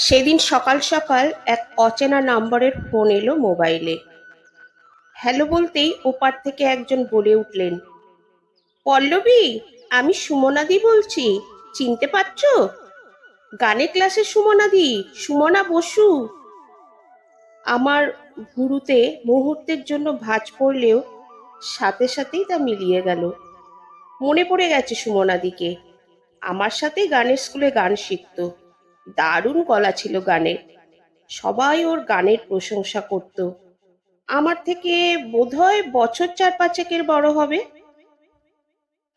সেদিন সকাল সকাল এক অচেনা নম্বরের ফোন এলো মোবাইলে। হ্যালো বলতেই ওপার থেকে একজন বলে উঠলেন, পল্লবী, আমি সুমনাদি বলছি। চিনতে পারছো? গানের ক্লাসে সুমনাদি, সুমনা বসু। আমার ভুরুতে মুহূর্তের জন্য ভাঁজ পড়লেও সাথে সাথেই তা মিলিয়ে গেল। মনে পড়ে গেছে সুমনাদিকে। আমার সাথেই গানের স্কুলে গান শিখতো। দারুণ গলা ছিল গানের। সবাই ওর গানের প্রশংসা করত। আমার থেকে বোধহয় বছর 4-5 বড় হবে।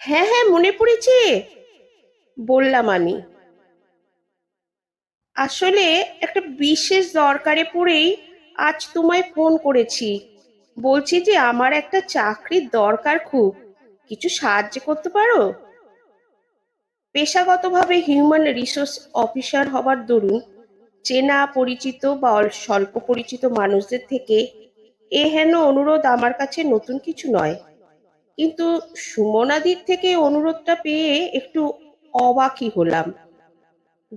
হ্যাঁ হ্যাঁ, মনে পড়েছে বললাম আমি। আসলে একটা বিশেষ দরকারে পড়েই আজ তোমায় ফোন করেছি। বলছি যে আমার একটা চাকরির দরকার খুব। কিছু সাহায্য করতে পারো? পেশাগতভাবে হিউম্যান রিসোর্স অফিসার হবার দরুন চেনা পরিচিত বা স্বল্প পরিচিত মানুষদের থেকে হেন অনুরোধ আমার কাছে নতুন কিছু নয়। কিন্তু সুমনাদির থেকে অনুরোধটা পেয়ে একটু অবাকই হলাম।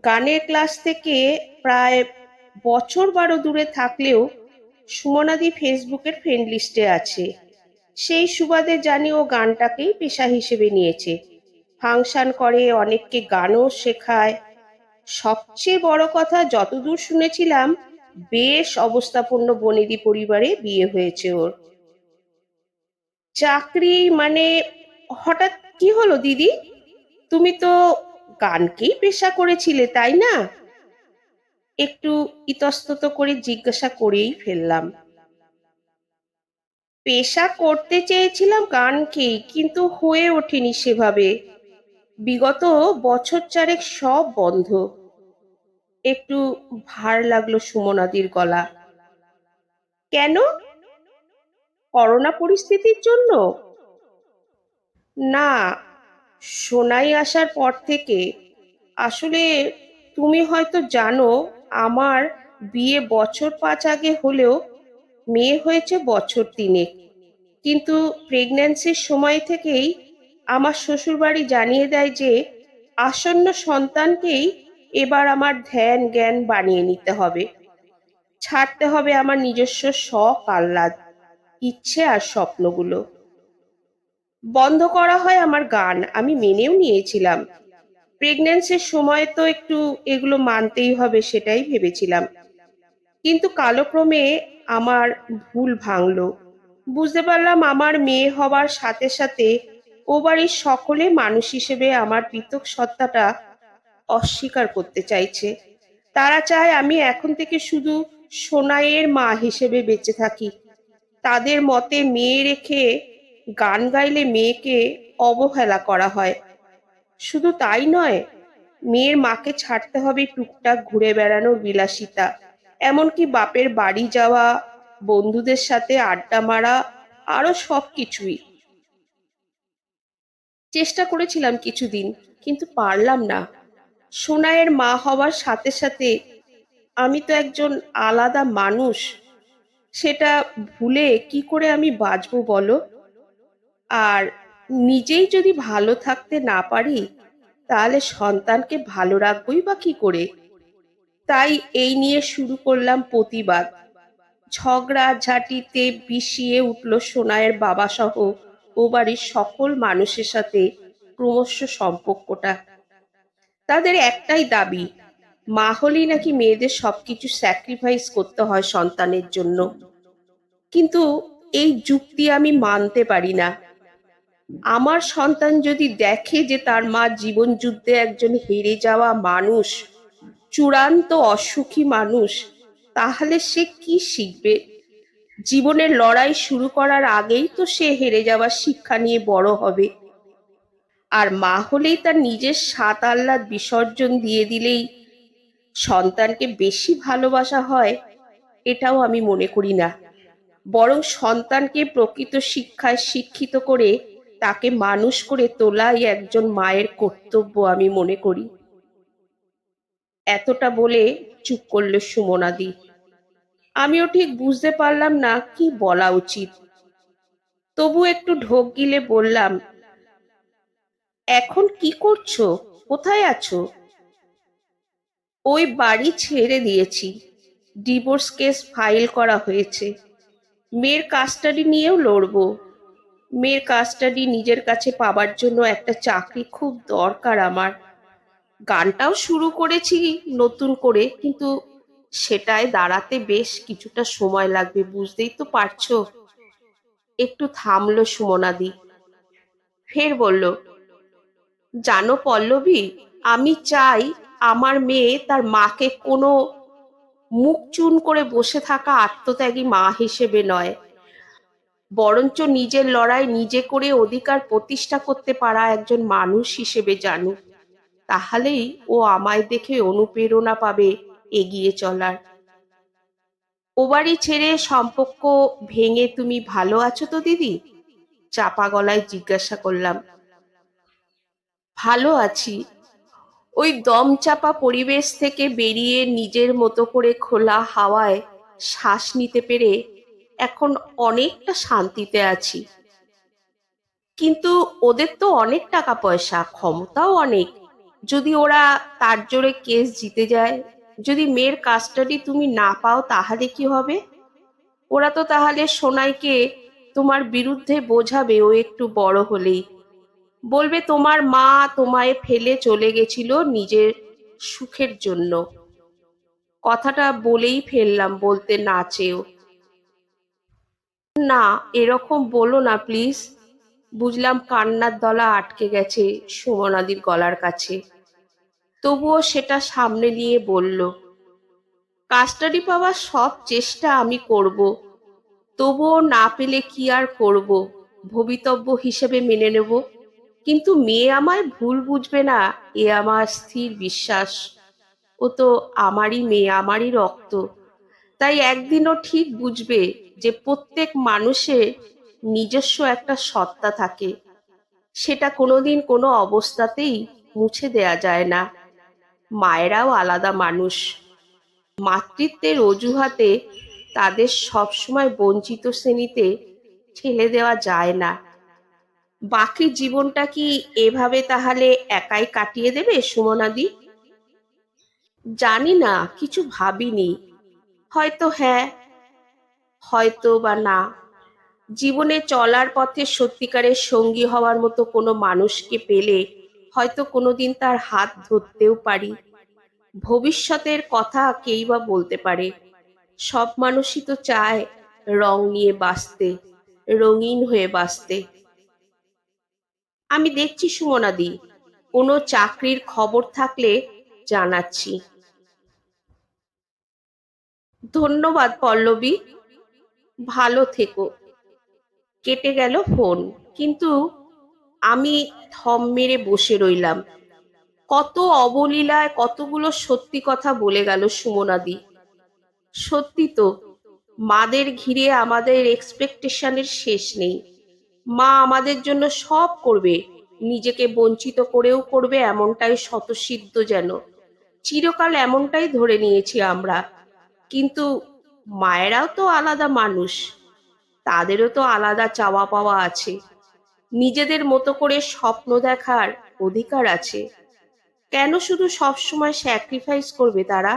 গানের ক্লাস থেকে প্রায় বছর 12 দূরে থাকলেও সুমনাদি ফেসবুকের ফ্রেন্ড লিস্টে আছে। সেই সুবাদে জানি ও গানটাকেই পেশা হিসেবে নিয়েছে। ফাংশন করে, অনেককে গানও শেখায়। সবচেয়ে বড় কথা, যতদূর শুনেছিলাম বেশ অবস্থাপন্ন বনেদি পরিবারে বিয়ে হয়েছে ওর। চাকরি মানে? হঠাৎ কি হলো দিদি? তুমি তো গানকেই পেশা করেছিলে, তাই না? একটু ইতস্তত করে জিজ্ঞাসা করেই ফেললাম। পেশা করতে চেয়েছিলাম গানকেই, কিন্তু হয়ে ওঠেনি সেভাবে। বিগত বছর 4 সব বন্ধ। একটু ভার লাগলো সুমনাদির গলা। কেন? করোনা পরিস্থিতির জন্য? না, সোনাই আসার পর থেকে। আসলে তুমি হয়তো জানো, আমার বিয়ে বছর 5 আগে হলেও মেয়ে হয়েছে বছর 3। কিন্তু প্রেগন্যান্সির সময় থেকেই আমার শ্বশুরবাড়ি জানিয়ে দেয় যে আসন্ন সন্তানকেই এবার আমার ধ্যান জ্ঞান বানিয়ে নিতে হবে। ছাড়তে হবে আমার নিজস্ব শখ আহ্লাদ, ইচ্ছে আর স্বপ্নগুলো। বন্ধ করা হয় আমার গান, আমি মেনেও নিয়েছিলাম। প্রেগন্যান্সির সময় তো একটু এগুলো মানতেই হবে, সেটাই ভেবেছিলাম। কিন্তু কালক্রমে আমার ভুল ভাঙলো। বুঝতে পারলাম আমার মেয়ে হবার সাথে সাথে ও বাড়ির সকলে মানুষ হিসেবে আমার পৃথক সত্তাটা অস্বীকার করতে চাইছে। তারা চায় আমি এখন থেকে শুধু সোনাইয়ের মা হিসেবে বেঁচে থাকি। তাদের মতে মেয়ে রেখে গান গাইলে মেয়েকে অবহেলা করা হয়। শুধু তাই নয়, মেয়ের মাকে ছাড়তে হবে টুকটাক ঘুরে বেড়ানোর বিলাসিতা, এমনকি বাপের বাড়ি যাওয়া, বন্ধুদের সাথে আড্ডা মারা, আরো সবকিছুই। চেষ্টা করেছিলাম কিছুদিন, কিন্তু পারলাম না। সোনাইয়ের মা হওয়ার সাথে সাথে আমি তো একজন আলাদা মানুষ। সেটা ভুলে কি করে আমি বাঁচবো বলো? আর নিজেই যদি ভালো থাকতে না পারি, তাহলে সন্তানকে ভালো রাখবোই বা কি করে? তাই এই নিয়ে শুরু করলাম প্রতিবাদ। ঝগড়া ঝাঁটিতে বিষিয়ে উঠল সোনাইয়ের বাবা সহ ও বাড়ির সকল মানুষের সাথে ক্রমশ সম্পর্কটা। তাদের একটাই দাবি, মা হলেই নাকি মেয়েদের সবকিছু স্যাক্রিফাইস করতে হয় সন্তানের জন্য। কিন্তু এই যুক্তি আমি মানতে পারি না। আমার সন্তান যদি দেখে যে তার মা জীবন যুদ্ধে একজন হেরে যাওয়া মানুষ, চূড়ান্ত অসুখী মানুষ, তাহলে সে কি শিখবে? জীবনের লড়াই শুরু করার আগেই তো সে হেরে যাওয়ার শিক্ষা নিয়ে বড় হবে। আর মা হলেই তার নিজের স্বাদ আহ্লাদ বিসর্জন দিয়ে দিলেই সন্তানকে বেশি ভালোবাসা হয়, এটাও আমি মনে করি না। বরং সন্তানকে প্রকৃত শিক্ষায় শিক্ষিত করে তাকে মানুষ করে তোলাই একজন মায়ের কর্তব্য আমি মনে করি। এতটা বলে চুপ করল সুমনাদি। আমিও ঠিক বুঝতে পারলাম না কি বলা উচিত। তবু একটু ঢোক গিলে বললাম, এখন কি করছো? কোথায় আছো? ওই বাড়ি ছেড়ে দিয়েছি, ডিভোর্স কেস ফাইল করা হয়েছে, মেয়ের কাস্টাডি নিয়েও লড়বো। মেয়ের কাস্টাডি নিজের কাছে পাবার জন্য একটা চাকরি খুব দরকার আমার। গানটাও শুরু করেছি নতুন করে, কিন্তু সেটায় দাঁড়াতে বেশ কিছুটা সময় লাগবে, বুঝতেই তো পারছো। একটু থামলো সুমনাদি, ফের বলল, জানো পল্লবী, আমি চাই আমার মেয়ে তার মাকে কোনো মুখ চুন করে বসে থাকা আত্মত্যাগী মা হিসেবে নয়, বরঞ্চ নিজের লড়াই নিজে করে অধিকার প্রতিষ্ঠা করতে পারা একজন মানুষ হিসেবে জানুক। তাহলেই ও আমায় দেখে অনুপ্রেরণা পাবে এগিয়ে চলার। ও বাড়ি ছেড়ে সম্পর্ক ভেঙে তুমি ভালো আছো তো দিদি? চাপা গলায় জিজ্ঞাসা করলাম। ভালো আছি। ওই দমচাপা পরিবেশ থেকে বেরিয়ে নিজের মতো করে খোলা হাওয়ায় শ্বাস নিতে পেরে এখন অনেকটা শান্তিতে আছি। কিন্তু ওদের তো অনেক টাকা পয়সা, ক্ষমতাও অনেক। যদি ওরা তার জোরে কেস জিতে যায়, যদি মেয়ের কাস্টাডি তুমি না পাও, তাহলে কি হবে? ওরা তো তাহলে সোনাইকে তোমার বিরুদ্ধে বোঝাবে, ও একটু বড় হলেই। বলবে তোমার মা তোমায় ফেলে চলে গেছিল নিজের সুখের জন্য। কথাটা বলেই ফেললাম, বলতে না চেয়েও। না, এরকম বলো না প্লিজ। বুঝলাম কান্নার দলা আটকে গেছে সুমনাদির গলার কাছে, তবুও সেটা সামনে নিয়ে বলল, কাস্টাডি পাওয়ার সব চেষ্টা আমি করব, তবুও না পেলে কি আর করব, ভবিতব্য হিসেবে মেনে নেব। কিন্তু মেয়ে আমায় ভুল বুঝবে না, এ আমার স্থির বিশ্বাস। ও তো আমারই মেয়ে, আমারই রক্ত। তাই একদিনও ঠিক বুঝবে যে প্রত্যেক মানুষের নিজস্ব একটা সত্তা থাকে, সেটা কোনোদিন কোনো অবস্থাতেই মুছে দেয়া যায় না। মায়েরাও আলাদা মানুষ, মাতৃত্বের অজুহাতে তাদের সবসময় বঞ্চিত শ্রেণীতে ঠেলে দেওয়া যায় না। বাকি জীবনটা কি এভাবে তাহলে একাই কাটিয়ে দেবে সুমনাদি? জানি না, কিছু ভাবিনি। হয়তো হ্যাঁ, হয়তো বা না। জীবনে চলার পথে সত্যিকারের সঙ্গী হওয়ার মতো কোনো মানুষকে পেলে হয়তো কোনোদিন তার হাত ধরতেও পারি। ভবিষ্যতের কথা কেই বা বলতে পারে। সব মানুষই তো চায় রং নিয়ে বাঁচতে, রঙিন হয়ে বাঁচতে। আমি দেখছি সুমনাদি, কোনো চাকরির খবর থাকলে জানাচ্ছি। ধন্যবাদ পল্লবী, ভালো থেকো। কেটে গেল ফোন, কিন্তু আমি থম মেরে বসে রইলাম। কত অবলীলায় কতগুলো সত্যি কথা বলে গেল সুমনাদি। সত্যি তো, মাদের ঘিরে আমাদের এক্সপেকটেশনের শেষ নেই। মা আমাদের জন্য সব করবে, নিজেকে বঞ্চিত করেও করবে, এমনটাই স্বতঃসিদ্ধ যেন। চিরকাল এমনটাই ধরে নিয়েছি আমরা। কিন্তু মায়েরাও তো আলাদা মানুষ, তাদেরও তো আলাদা চাওয়া পাওয়া আছে, নিজেদের মতো করে স্বপ্ন দেখার অধিকার আছে। কেন শুধু সবসময় স্যাক্রিফাইস করবে তারা?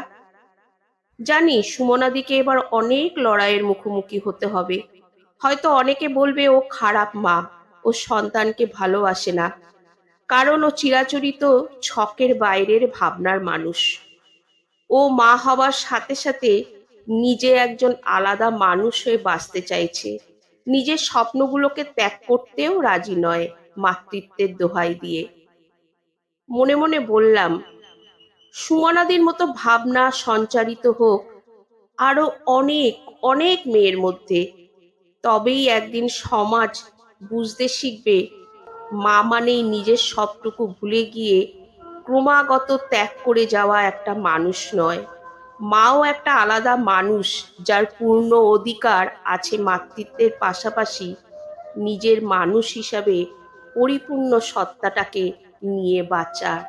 জানি সুমনাদিকে এবার অনেক লড়াইয়ের মুখোমুখি হতে হবে। হয়তো অনেকে বলবে ও খারাপ মা, ও সন্তানকে ভালোবাসে না, কারণ ও চিরাচরিত ছকের বাইরের ভাবনার মানুষ। ও মা হওয়ার সাথে সাথে নিজে একজন আলাদা মানুষ হয়ে বাঁচতে চাইছে, নিজের স্বপ্নগুলোকে ত্যাগ করতেও রাজি নয় মাতৃত্বের দোহাই দিয়ে। মনে মনে বললাম, সুমনাদির মতো ভাবনা সঞ্চারিত হোক আরো অনেক অনেক মেয়ের মধ্যে, তবেই একদিন সমাজ বুঝতে শিখবে মা মানেই নিজের সবটুকু ভুলে গিয়ে ক্রমাগত ত্যাগ করে যাওয়া একটা মানুষ নয়। মাও একটা আলাদা মানুষ, যার পূর্ণ অধিকার আছে মাতৃত্বের পাশাপাশি নিজের মানুষ হিসাবে পরিপূর্ণ সত্তাটাকে নিয়ে বাঁচার।